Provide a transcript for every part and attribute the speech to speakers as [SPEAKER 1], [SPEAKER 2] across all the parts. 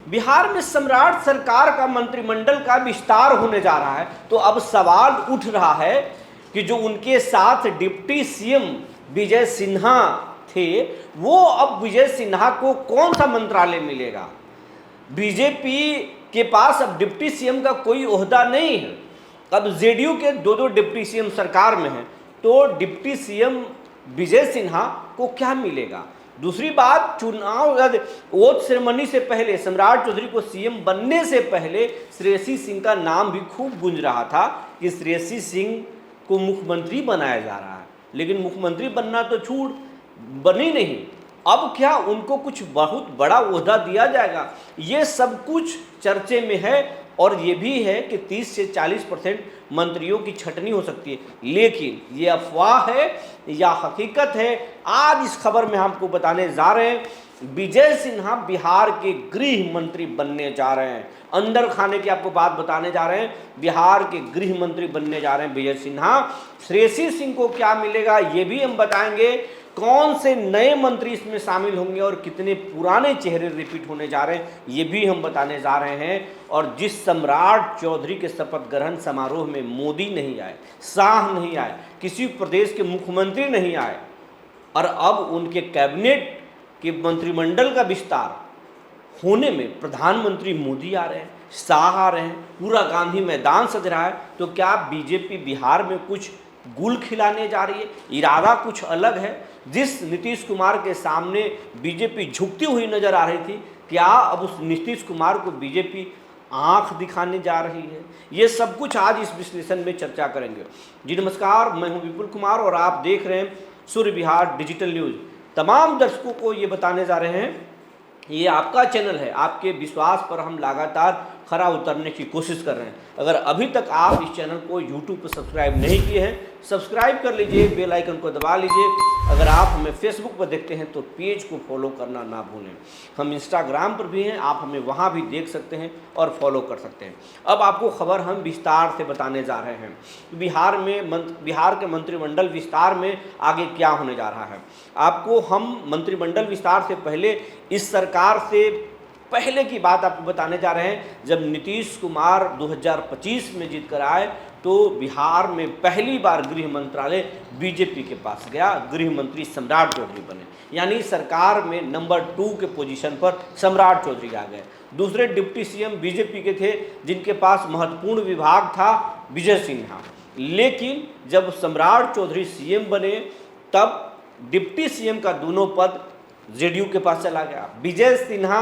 [SPEAKER 1] बिहार में सम्राट सरकार का मंत्रिमंडल का विस्तार होने जा रहा है, तो अब सवाल उठ रहा है कि जो उनके साथ डिप्टी सीएम विजय सिन्हा थे, वो अब विजय सिन्हा को कौन सा मंत्रालय मिलेगा। बीजेपी के पास अब डिप्टी सीएम का कोई ओहदा नहीं है। अब जेडीयू के दो डिप्टी सीएम सरकार में हैं, तो डिप्टी सीएम विजय सिन्हा को क्या मिलेगा। दूसरी बात, चुनाव वोट सेरेमनी से पहले सम्राट चौधरी को सीएम बनने से पहले श्रेयसी सिंह का नाम भी खूब गूंज रहा था कि श्रेयसी सिंह को मुख्यमंत्री बनाया जा रहा है, लेकिन मुख्यमंत्री बनना तो छूट बनी नहीं। अब क्या उनको कुछ बहुत बड़ा ओहदा दिया जाएगा, ये सब कुछ चर्चे में है। और ये भी है कि 30 से 40% मंत्रियों की छटनी हो सकती है, लेकिन ये अफवाह है या हकीकत है, आज इस खबर में आपको बताने जा रहे हैं। विजय सिन्हा बिहार के गृह मंत्री बनने जा रहे हैं। अंदर खाने की आपको बात बताने जा रहे हैं, बिहार के गृह मंत्री बनने जा रहे हैं विजय सिन्हा। श्रेयसी सिंह को क्या मिलेगा ये भी हम बताएंगे। कौन से नए मंत्री इसमें शामिल होंगे और कितने पुराने चेहरे रिपीट होने जा रहे हैं ये भी हम बताने जा रहे हैं। और जिस सम्राट चौधरी के शपथ ग्रहण समारोह में मोदी नहीं आए, शाह नहीं आए, किसी प्रदेश के मुख्यमंत्री नहीं आए, और अब उनके कैबिनेट के मंत्रिमंडल का विस्तार होने में प्रधानमंत्री मोदी आ रहे हैं, शाह आ रहे हैं, पूरा गांधी मैदान सज रहा है, तो क्या बीजेपी बिहार में कुछ गुल खिलाने जा रही है, इरादा कुछ अलग है। जिस नीतीश कुमार के सामने बीजेपी झुकती हुई नजर आ रही थी, क्या अब उस नीतीश कुमार को बीजेपी आंख दिखाने जा रही है। ये सब कुछ आज इस विश्लेषण में चर्चा करेंगे। जी नमस्कार, मैं हूं विपुल कुमार और आप देख रहे हैं सूर्य विहार डिजिटल न्यूज। तमाम दर्शकों को ये बताने जा रहे हैं, ये आपका चैनल है, आपके विश्वास पर हम लगातार खरा उतरने की कोशिश कर रहे हैं। अगर अभी तक आप इस चैनल को YouTube पर सब्सक्राइब नहीं किए हैं, सब्सक्राइब कर लीजिए, बेल आइकन को दबा लीजिए। अगर आप हमें फेसबुक पर देखते हैं तो पेज को फॉलो करना ना भूलें। हम इंस्टाग्राम पर भी हैं, आप हमें वहाँ भी देख सकते हैं और फॉलो कर सकते हैं। अब आपको खबर हम विस्तार से बताने जा रहे हैं। बिहार के मंत्रिमंडल विस्तार में आगे क्या होने जा रहा है। आपको हम मंत्रिमंडल विस्तार से पहले इस सरकार से पहले की बात आपको बताने जा रहे हैं। जब नीतीश कुमार 2025 में जीत कर आए तो बिहार में पहली बार गृह मंत्रालय बीजेपी के पास गया, गृह मंत्री सम्राट चौधरी बने, यानी सरकार में नंबर 2 के पोजीशन पर सम्राट चौधरी आ गए। दूसरे डिप्टी सीएम बीजेपी के थे जिनके पास महत्वपूर्ण विभाग था विजय सिन्हा, लेकिन जब सम्राट चौधरी सीएम बने तब डिप्टी सीएम का दोनों पद जेडीयू के पास चला गया। विजय सिन्हा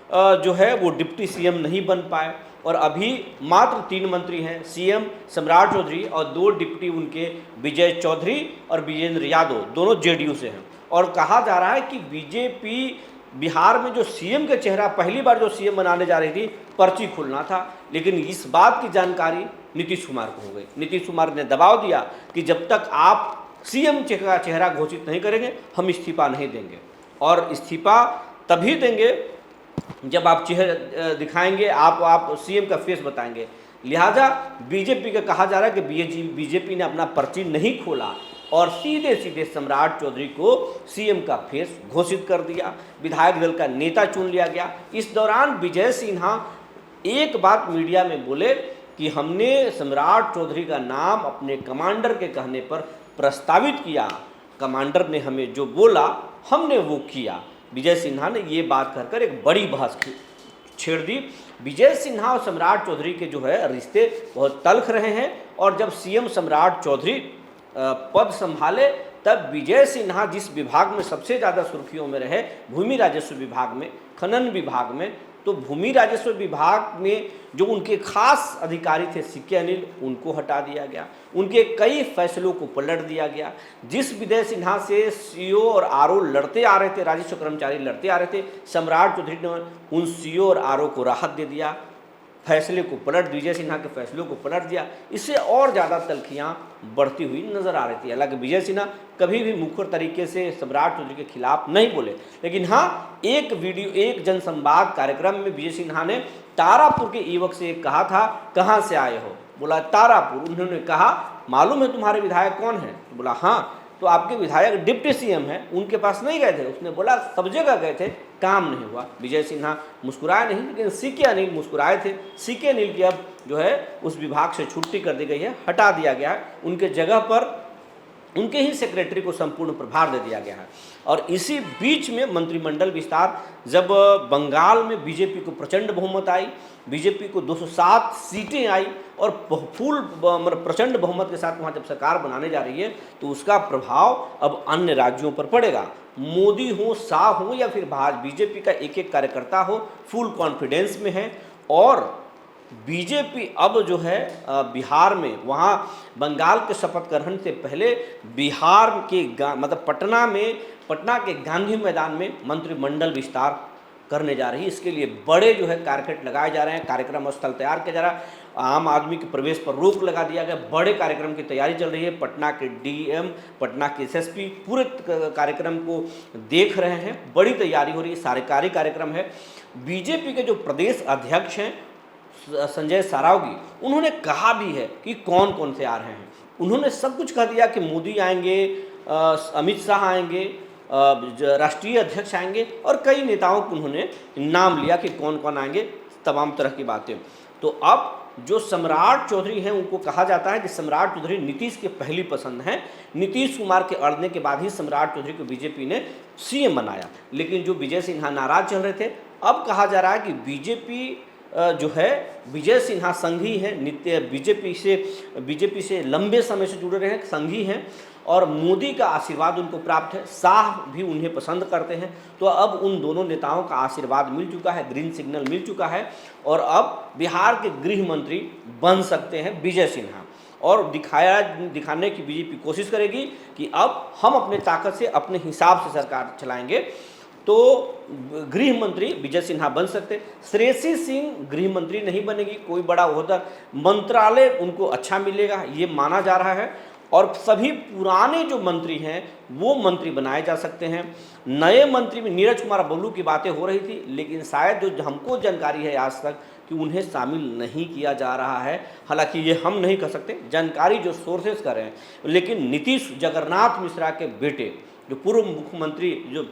[SPEAKER 1] जो है वो डिप्टी सीएम नहीं बन पाए और अभी मात्र 3 मंत्री हैं, सीएम सम्राट चौधरी और 2 डिप्टी उनके विजय चौधरी और विजेंद्र यादव, दोनों जेडीयू से हैं। और कहा जा रहा है कि बीजेपी बिहार में जो सीएम का चेहरा पहली बार जो सीएम बनाने जा रही थी, पर्ची खुलना था, लेकिन इस बात की जानकारी नीतीश कुमार को हो गई। नीतीश कुमार ने दबाव दिया कि जब तक आप सीएम का चेहरा घोषित नहीं करेंगे हम इस्तीफा नहीं देंगे, और इस्तीफा तभी देंगे जब आप चेहरा दिखाएंगे, आप सीएम का फेस बताएंगे। लिहाजा बीजेपी का कहा जा रहा है कि बीजेपी ने अपना पर्ची नहीं खोला और सीधे सीधे सम्राट चौधरी को सीएम का फेस घोषित कर दिया, विधायक दल का नेता चुन लिया गया। इस दौरान विजय सिन्हा एक बात मीडिया में बोले कि हमने सम्राट चौधरी का नाम अपने कमांडर के कहने पर प्रस्तावित किया, कमांडर ने हमें जो बोला हमने वो किया। विजय सिन्हा ने ये बात कहकर एक बड़ी बहस छेड़ दी। विजय सिन्हा और सम्राट चौधरी के जो है रिश्ते बहुत तल्ख रहे हैं, और जब सीएम सम्राट चौधरी पद संभाले तब विजय सिन्हा जिस विभाग में सबसे ज़्यादा सुर्खियों में रहे, भूमि राजस्व विभाग में, खनन विभाग में, तो भूमि राजस्व विभाग में जो उनके खास अधिकारी थे सिक्के अनिल, उनको हटा दिया गया, उनके कई फैसलों को पलट दिया गया। जिस विजय सिन्हा से सीओ और आरओ लड़ते आ रहे थे, राजस्व कर्मचारी लड़ते आ रहे थे, सम्राट चौधरी ने उन सीओ और आरओ को राहत दे दिया, फैसले को पलट, विजय सिन्हा के फैसलों को पलट दिया। इससे और ज़्यादा तल्खियाँ बढ़ती हुई नजर आ रही थी। हालांकि विजय सिन्हा कभी भी मुखर तरीके से सम्राट चौधरी के खिलाफ नहीं बोले, लेकिन हाँ एक जनसंवाद कार्यक्रम में विजय सिन्हा ने तारापुर के युवक से कहा था, कहाँ से आए हो? बोला तारापुर। उन्होंने कहा मालूम है तुम्हारे विधायक कौन है? बोला हाँ। तो आपके विधायक डिप्टी सीएम हैं, उनके पास नहीं गए थे। उसने बोला सब जगह गए थे, काम नहीं हुआ। विजय सिन्हा मुस्कुराए नहीं, लेकिन सीके अनिल मुस्कुराए थे। सीके अनिल की अब जो है उस विभाग से छुट्टी कर दी गई है, हटा दिया गया है। उनके जगह पर उनके ही सेक्रेटरी को संपूर्ण प्रभार दे दिया गया है। और इसी बीच में मंत्रिमंडल विस्तार, जब बंगाल में बीजेपी को प्रचंड बहुमत आई, बीजेपी को 207 सीटें आई और फुल प्रचंड बहुमत के साथ वहाँ जब सरकार बनाने जा रही है, तो उसका प्रभाव अब अन्य राज्यों पर पड़ेगा। मोदी हो, शाह हो या फिर बीजेपी का एक एक कार्यकर्ता हो, फुल कॉन्फिडेंस में है। और बीजेपी अब जो है बिहार में, वहाँ बंगाल के शपथ ग्रहण से पहले बिहार के मतलब पटना के गांधी मैदान में मंत्रिमंडल विस्तार करने जा रही है। इसके लिए बड़े जो है कार्यक्रम लगाए जा रहे हैं, कार्यक्रम स्थल तैयार किया जा रहा है। आम आदमी के प्रवेश पर रोक लगा दिया गया, बड़े कार्यक्रम की तैयारी चल रही है। पटना के डीएम, पटना के एसएसपी पूरे कार्यक्रम को देख रहे हैं, बड़ी तैयारी हो रही है, सरकारी कार्यक्रम है। बीजेपी के जो प्रदेश अध्यक्ष हैं संजय सरावगी, उन्होंने कहा भी है कि कौन कौन से आ रहे हैं। उन्होंने सब कुछ कह दिया कि मोदी आएंगे, अमित शाह आएंगे, राष्ट्रीय अध्यक्ष आएंगे, और कई नेताओं को उन्होंने नाम लिया कि कौन कौन आएंगे, तमाम तरह की बातें। तो अब जो सम्राट चौधरी हैं, उनको कहा जाता है कि सम्राट चौधरी नीतीश के पहली पसंद हैं। नीतीश कुमार के अड़ने के बाद ही सम्राट चौधरी को बीजेपी ने सीएम बनाया। लेकिन जो विजय सिन्हा नाराज चल रहे थे, अब कहा जा रहा है कि बीजेपी जो है विजय सिन्हा संघी हैं, नित्य बीजेपी से लंबे समय से जुड़े रहे हैं, संघी हैं, और मोदी का आशीर्वाद उनको प्राप्त है। शाह भी उन्हें पसंद करते हैं। तो अब उन दोनों नेताओं का आशीर्वाद मिल चुका है, ग्रीन सिग्नल मिल चुका है, और अब बिहार के गृह मंत्री बन सकते हैं विजय सिन्हा। और दिखाने की बीजेपी कोशिश करेगी कि अब हम अपने ताकत से, अपने हिसाब से सरकार चलाएंगे। तो गृह मंत्री विजय सिन्हा बन सकते। श्रेयसी सिंह गृह मंत्री नहीं बनेगी, कोई बड़ा ओहदा, मंत्रालय उनको अच्छा मिलेगा, ये माना जा रहा है। और सभी पुराने जो मंत्री हैं वो मंत्री बनाए जा सकते हैं। नए मंत्री में नीरज कुमार बबलू की बातें हो रही थी, लेकिन शायद जो हमको जानकारी है आज तक कि उन्हें शामिल नहीं किया जा रहा है। हालांकि ये हम नहीं कह सकते, जानकारी जो सोर्सेस कर रहे हैं। लेकिन नीतीश जगन्नाथ मिश्रा के बेटे, जो पूर्व मुख्यमंत्री जो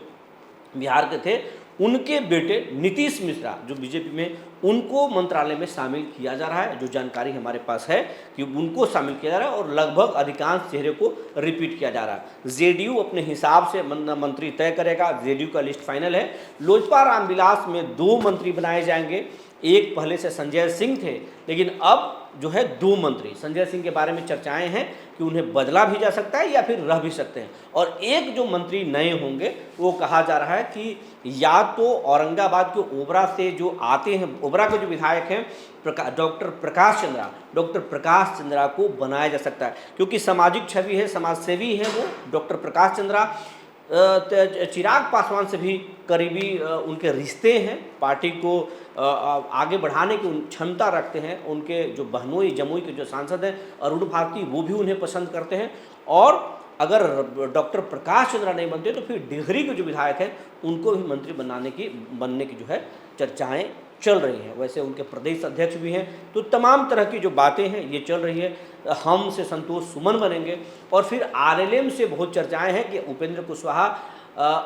[SPEAKER 1] बिहार के थे, उनके बेटे नीतीश मिश्रा जो बीजेपी में, उनको मंत्रालय में शामिल किया जा रहा है। जो जानकारी हमारे पास है कि उनको शामिल किया जा रहा है, और लगभग अधिकांश चेहरे को रिपीट किया जा रहा है। जेडीयू अपने हिसाब से मंत्री तय करेगा, जेडीयू का लिस्ट फाइनल है। लोजपा रामविलास में 2 मंत्री बनाए जाएंगे। एक पहले से संजय सिंह थे, लेकिन अब जो है 2 मंत्री। संजय सिंह के बारे में चर्चाएं हैं कि उन्हें बदला भी जा सकता है या फिर रह भी सकते हैं। और एक जो मंत्री नए होंगे, वो कहा जा रहा है कि या तो औरंगाबाद के ओबरा से जो आते हैं, ओबरा के जो विधायक हैं डॉक्टर प्रकाश चंद्रा को बनाया जा सकता है, क्योंकि सामाजिक छवि है, समाजसेवी है वो डॉक्टर प्रकाश चंद्रा। चिराग पासवान से भी करीबी उनके रिश्ते हैं, पार्टी को आगे बढ़ाने की क्षमता रखते हैं। उनके जो बहनोई जमुई के जो सांसद हैं अरुण भारती, वो भी उन्हें पसंद करते हैं। और अगर डॉक्टर प्रकाश चंद्रा नहीं बनते तो फिर डिहरी के जो विधायक हैं उनको भी मंत्री बनने की जो है चर्चाएं चल रही हैं। वैसे उनके प्रदेश अध्यक्ष भी हैं। तो तमाम तरह की जो बातें हैं ये चल रही है। हम से संतोष सुमन बनेंगे। और फिर आरएलएम से बहुत चर्चाएं हैं कि उपेंद्र कुशवाहा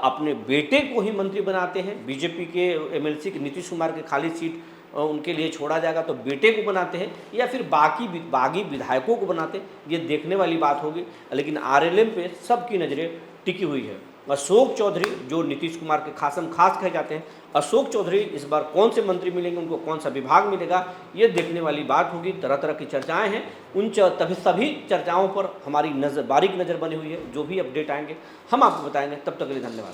[SPEAKER 1] अपने बेटे को ही मंत्री बनाते हैं। बीजेपी के एमएलसी के नीतीश कुमार की खाली सीट उनके लिए छोड़ा जाएगा तो बेटे को बनाते हैं, या फिर बागी विधायकों को बनाते हैं, ये देखने वाली बात होगी। लेकिन आरएलएम पे सबकी नज़रें टिकी हुई है। अशोक चौधरी जो नीतीश कुमार के खास कहे जाते हैं, अशोक चौधरी इस बार कौन से मंत्री मिलेंगे, उनको कौन सा विभाग मिलेगा, ये देखने वाली बात होगी। तरह तरह की चर्चाएं हैं। उन सभी चर्चाओं पर हमारी बारीक नज़र बनी हुई है। जो भी अपडेट आएंगे हम आपको बताएंगे। तब तक के लिए धन्यवाद।